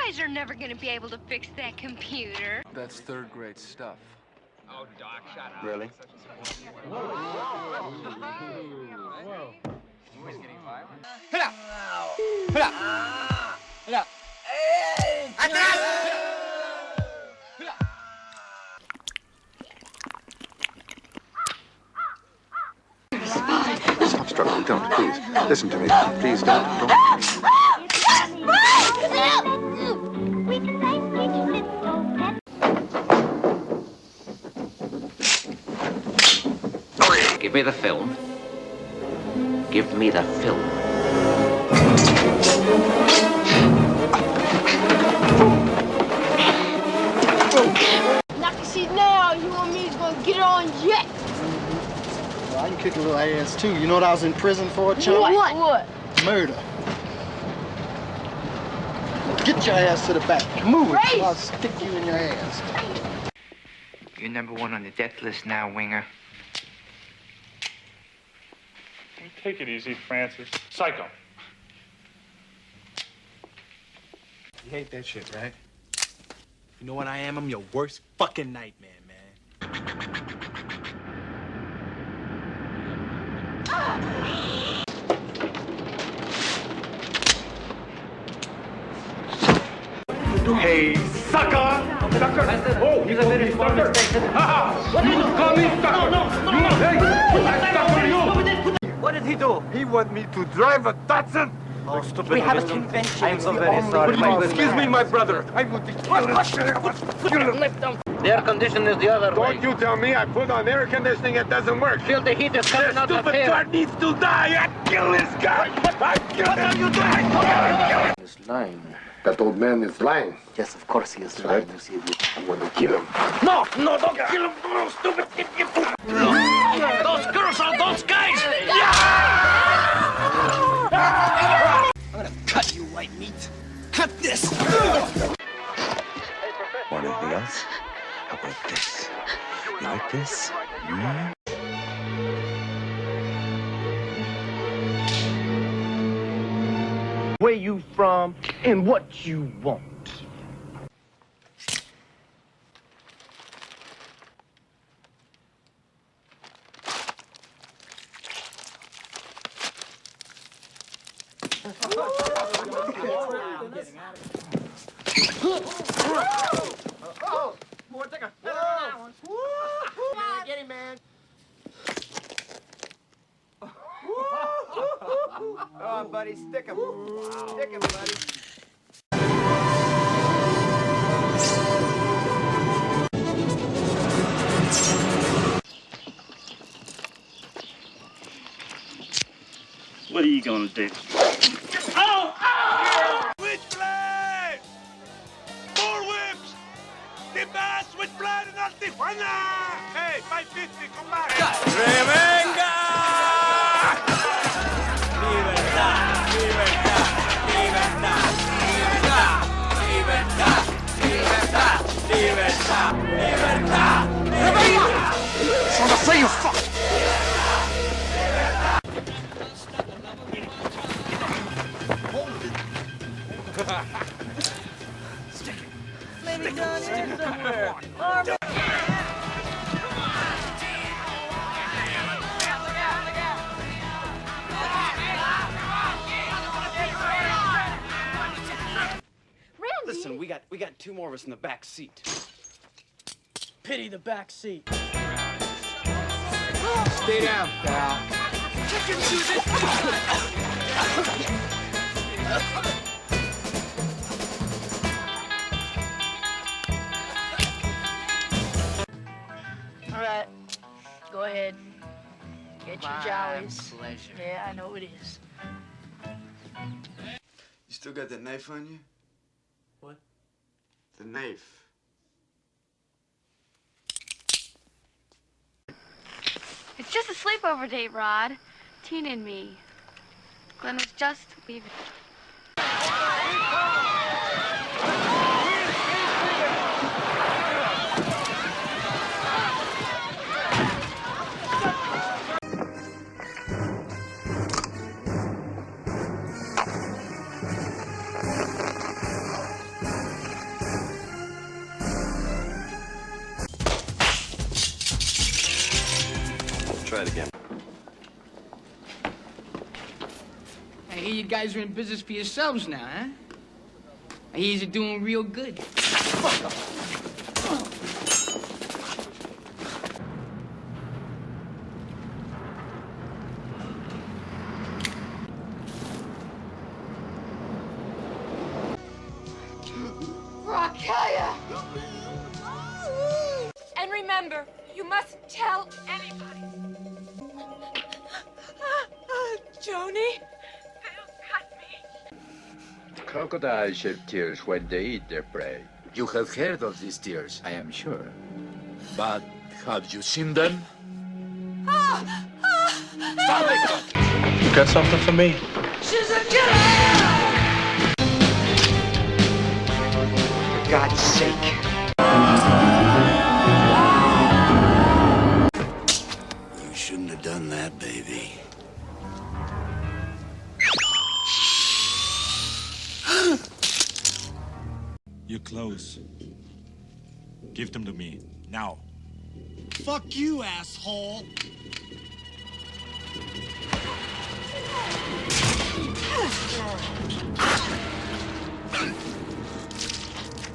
guys are never gonna be able to fix that computer. That's third grade stuff. Oh, Doc, shut up. Really? Whoa. He's getting violent. Stop struggling. Don't, please. Listen to me. Please don't. Give me the film. Give me the film. Now you see now, you and me's gonna get it on yet. Well, I can kick a little ass too. You know what I was in prison for, Charlie? What? Murder. Get your ass to the back. Move it. Race. I'll stick you in your ass. You're number one on the death list now, Winger. Take it easy, Francis. Psycho. You hate that shit, right? You know what I am? I'm your worst fucking nightmare, man. Hey, sucker! Sucker! Oh, he's a very sucker! What did you call me, sucker? No! Hey, I sucker you! What did he do? He want me to drive a Datsun! Oh, stupid. We have a convention. I'm so very sorry. Excuse me, my brother. I would The air conditioner is the other way. Don't you tell me I put on air conditioning, it doesn't work. Feel the heat is coming out of Stupid here. car needs to die. I kill this guy. I kill him. What are you doing? He's lying. That old man is lying. Yes, of course he is lying. You see, I'm going to kill him. No, don't kill him. No, stupid. those girls are those guys. I'm gonna cut you, white meat. Cut this. Want anything else? How about this? You like this? Where you from and what you want. Get him, man. Come on, buddy, stick him. Stick him, buddy. What are you gonna do? Switchblade! More whips! Timba, switchblade en Tijuana! Hey, 550, come back! ¡Revenga! ¡Libertad! ¡Libertad! ¡Libertad! ¡Libertad! ¡Libertad! ¡Libertad! ¡Libertad! ¡Revenga! So to say you fuck. Listen, we got two more of us in the back seat. Pity the back seat. Stay down, pal. All right, go ahead. Get your jollies. Pleasure. Yeah, I know it is. You still got that knife on you? What? The knife. It's just a sleepover date, Rod. Tina and me. Glenn was just leaving. try it again. I hear you guys are in business for yourselves now, huh? I hear you're doing real good. Rakaya! And remember, you mustn't tell anybody. Joni, Phil cut me. Crocodiles shed tears when they eat their prey. You have heard of these tears, I am sure. but have you seen them? You got something for me? She's a killer! For God's sake. You shouldn't have done that, baby. Your clothes. Give them to me. Now. Fuck you, asshole.